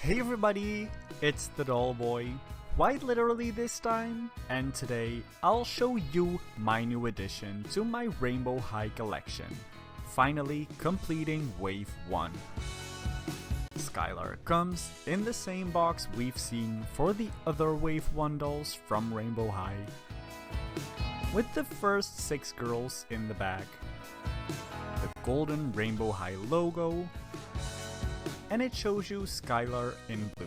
Hey everybody, it's the Doll Boy, quite literally this time, and today I'll show you my new addition to my Rainbow High collection, finally completing Wave 1. Skylar comes in the same box we've seen for the other Wave 1 dolls from Rainbow High, with the first 6 girls in the bag, the golden Rainbow High logo, and it shows you Skylar in blue.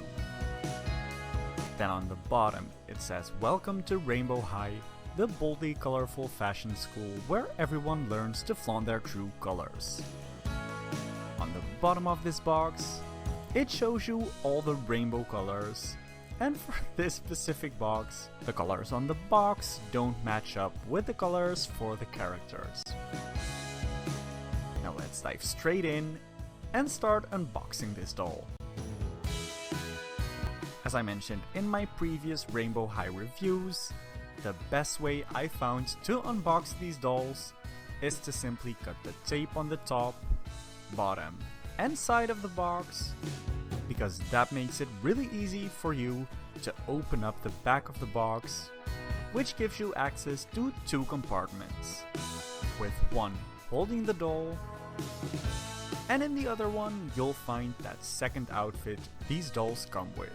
Then on the bottom it says welcome to Rainbow High, the boldly colorful fashion school where everyone learns to flaunt their true colors. On the bottom of this box it shows you all the rainbow colors, and for this specific box, the colors on the box don't match up with the colors for the characters. Now let's dive straight in and start unboxing this doll. As I mentioned in my previous Rainbow High reviews, the best way I found to unbox these dolls is to simply cut the tape on the top, bottom, and side of the box, because that makes it really easy for you to open up the back of the box, which gives you access to 2 compartments, with one holding the doll, and in the other one you'll find that second outfit these dolls come with.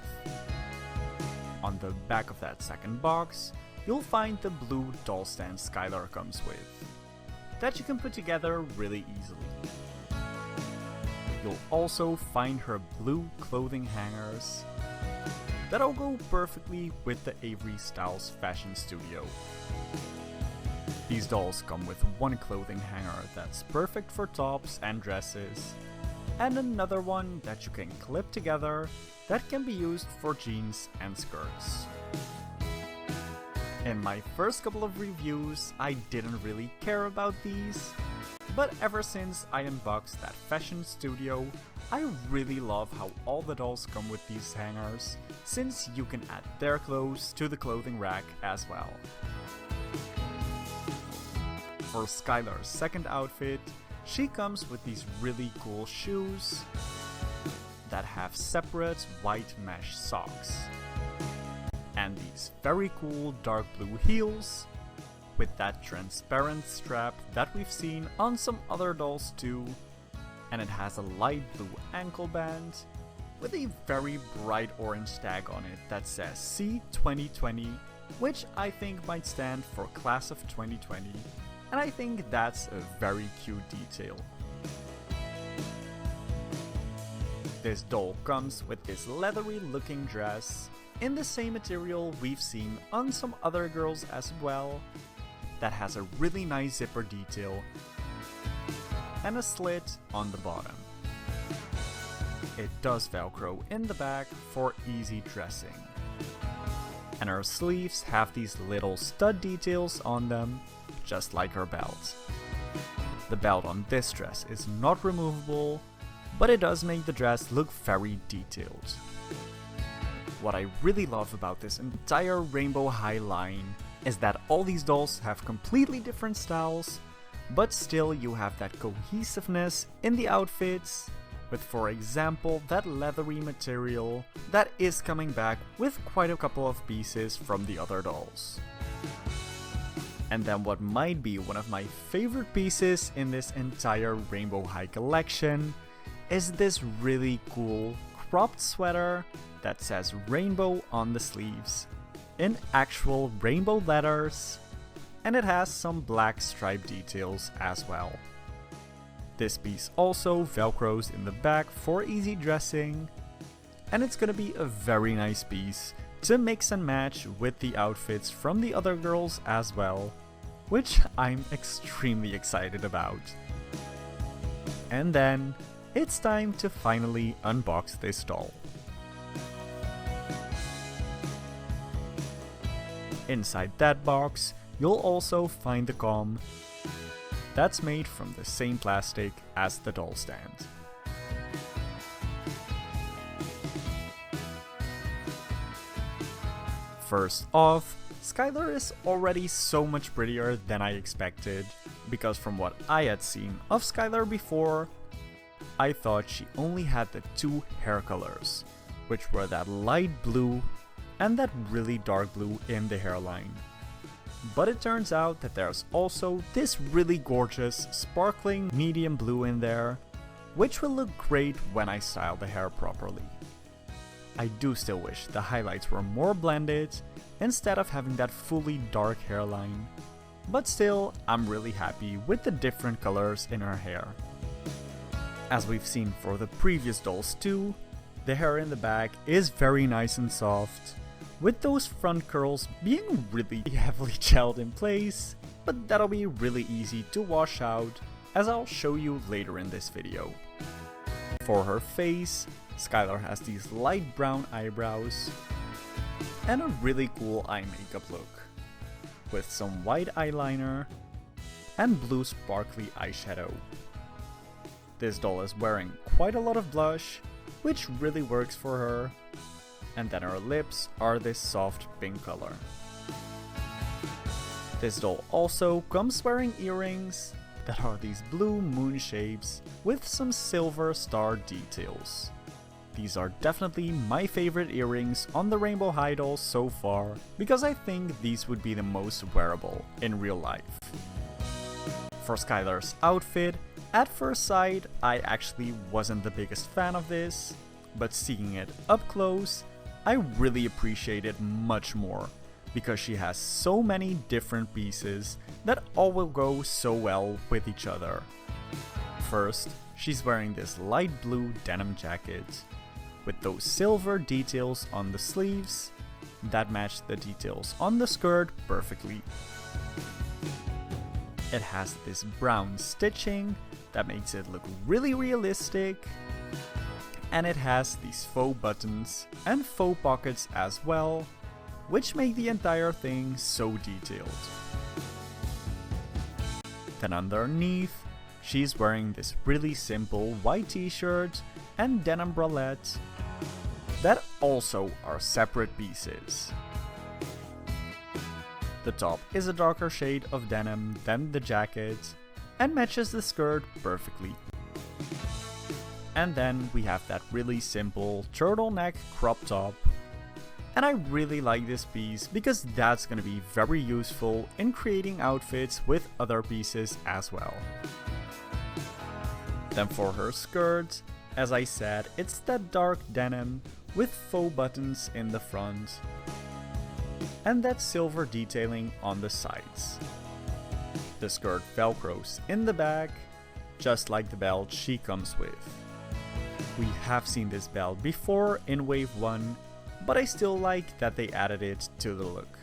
On the back of that second box, you'll find the blue doll stand Skylar comes with, that you can put together really easily. You'll also find her blue clothing hangers that'll go perfectly with the Avery Styles fashion studio. These dolls come with one clothing hanger that's perfect for tops and dresses, and another one that you can clip together that can be used for jeans and skirts. In my first couple of reviews, I didn't really care about these, but ever since I unboxed that fashion studio, I really love how all the dolls come with these hangers, since you can add their clothes to the clothing rack as well. For Skylar's second outfit, she comes with these really cool shoes that have separate white mesh socks, and these very cool dark blue heels with that transparent strap that we've seen on some other dolls too, and it has a light blue ankle band with a very bright orange tag on it that says C2020, which I think might stand for Class of 2020. And I think that's a very cute detail. This doll comes with this leathery looking dress in the same material we've seen on some other girls as well, that has a really nice zipper detail and a slit on the bottom. It does Velcro in the back for easy dressing. And her sleeves have these little stud details on them, just like her belt. The belt on this dress is not removable, but it does make the dress look very detailed. What I really love about this entire Rainbow High line is that all these dolls have completely different styles, but still you have that cohesiveness in the outfits, with for example that leathery material that is coming back with quite a couple of pieces from the other dolls. And then what might be one of my favorite pieces in this entire Rainbow High collection is this really cool cropped sweater that says rainbow on the sleeves in actual rainbow letters, and it has some black stripe details as well. This piece also velcros in the back for easy dressing, and it's gonna be a very nice piece to mix and match with the outfits from the other girls as well, which I'm extremely excited about. And then it's time to finally unbox this doll. Inside that box, you'll also find the comb that's made from the same plastic as the doll stand. First off, Skylar is already so much prettier than I expected, because from what I had seen of Skylar before, I thought she only had the 2 hair colors, which were that light blue and that really dark blue in the hairline. But it turns out that there's also this really gorgeous sparkling medium blue in there, which will look great when I style the hair properly. I do still wish the highlights were more blended instead of having that fully dark hairline, but still I'm really happy with the different colors in her hair. As we've seen for the previous dolls too, the hair in the back is very nice and soft, with those front curls being really heavily gelled in place, but that'll be really easy to wash out, as I'll show you later in this video. For her face, Skylar has these light brown eyebrows and a really cool eye makeup look, with some white eyeliner and blue sparkly eyeshadow. This doll is wearing quite a lot of blush, which really works for her, and then her lips are this soft pink color. This doll also comes wearing earrings that are these blue moon shapes with some silver star details. These are definitely my favorite earrings on the Rainbow High dolls so far, because I think these would be the most wearable in real life. For Skylar's outfit, at first sight I actually wasn't the biggest fan of this, but seeing it up close, I really appreciate it much more, because she has so many different pieces that all will go so well with each other. First, she's wearing this light blue denim jacket, with those silver details on the sleeves that match the details on the skirt perfectly. It has this brown stitching that makes it look really realistic, and it has these faux buttons and faux pockets as well, which make the entire thing so detailed. Then underneath, she's wearing this really simple white t-shirt and denim bralette that also are separate pieces. The top is a darker shade of denim than the jacket and matches the skirt perfectly. And then we have that really simple turtleneck crop top, and I really like this piece because that's gonna be very useful in creating outfits with other pieces as well. Then for her skirt, as I said, it's that dark denim with faux buttons in the front and that silver detailing on the sides. The skirt velcros in the back, just like the belt she comes with. We have seen this belt before in Wave 1, but I still like that they added it to the look.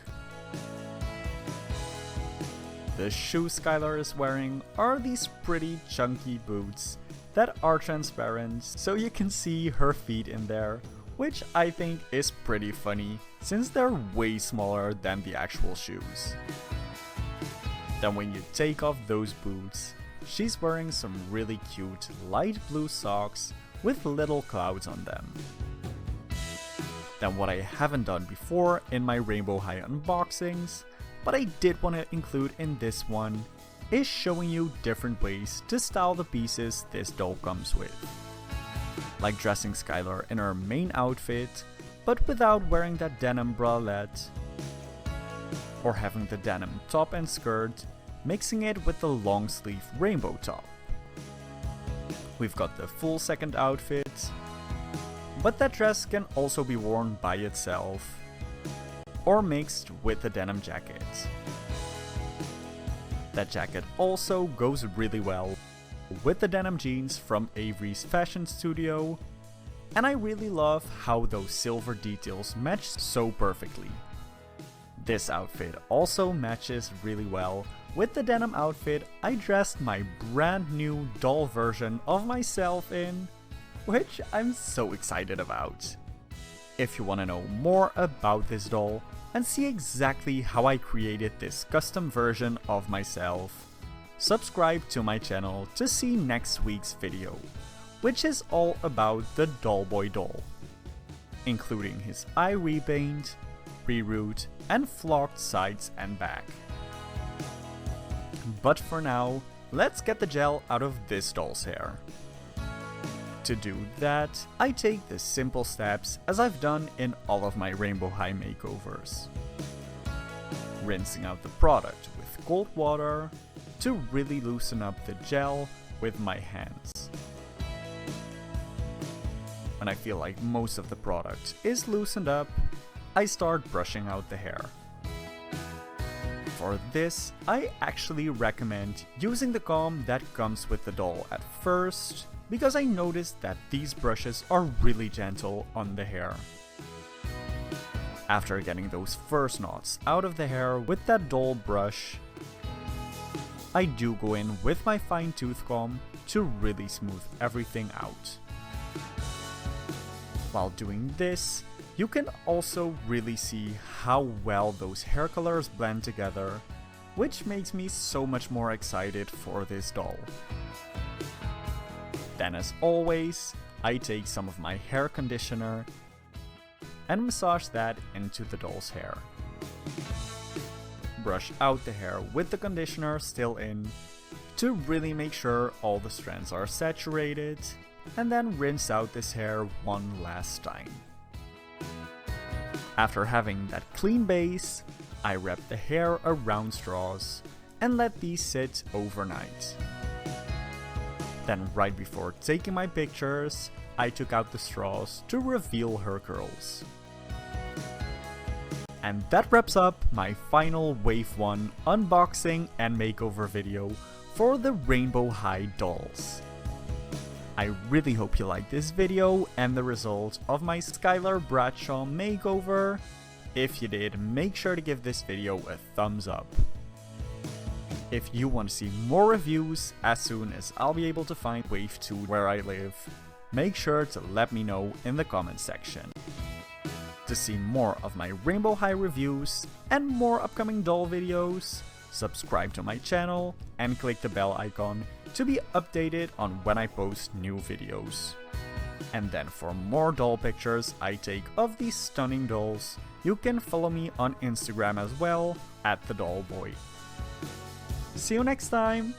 The shoes Skylar is wearing are these pretty chunky boots that are transparent, so you can see her feet in there, which I think is pretty funny since they're way smaller than the actual shoes. Then when you take off those boots, she's wearing some really cute light blue socks with little clouds on them. Then what I haven't done before in my Rainbow High unboxings, but I did want to include in this one, is showing you different ways to style the pieces this doll comes with. Like dressing Skylar in her main outfit, but without wearing that denim bralette, or having the denim top and skirt, mixing it with the long sleeve rainbow top. We've got the full second outfit, but that dress can also be worn by itself, or mixed with the denim jacket. That jacket also goes really well with the denim jeans from Avery's fashion studio, and I really love how those silver details match so perfectly. This outfit also matches really well with the denim outfit I dressed my brand new doll version of myself in, which I'm so excited about. If you want to know more about this doll and see exactly how I created this custom version of myself, subscribe to my channel to see next week's video, which is all about the Doll Boy doll, including his eye repaint, reroot, and flocked sides and back. But for now, let's get the gel out of this doll's hair. To do that, I take the simple steps as I've done in all of my Rainbow High makeovers. Rinsing out the product with cold water to really loosen up the gel with my hands. When I feel like most of the product is loosened up, I start brushing out the hair. For this, I actually recommend using the comb that comes with the doll at first, because I noticed that these brushes are really gentle on the hair. After getting those first knots out of the hair with that doll brush, I do go in with my fine tooth comb to really smooth everything out. While doing this, you can also really see how well those hair colors blend together, which makes me so much more excited for this doll. Then, as always, I take some of my hair conditioner and massage that into the doll's hair. Brush out the hair with the conditioner still in to really make sure all the strands are saturated, and then rinse out this hair one last time. After having that clean base, I wrap the hair around straws and let these sit overnight. Then right before taking my pictures, I took out the straws to reveal her curls. And that wraps up my final Wave 1 unboxing and makeover video for the Rainbow High dolls. I really hope you liked this video and the result of my Skylar Bradshaw makeover. If you did, make sure to give this video a thumbs up. If you want to see more reviews as soon as I'll be able to find Wave 2 where I live, make sure to let me know in the comment section. To see more of my Rainbow High reviews and more upcoming doll videos, subscribe to my channel and click the bell icon to be updated on when I post new videos. And then for more doll pictures I take of these stunning dolls, you can follow me on Instagram as well, @thedollboy. See you next time!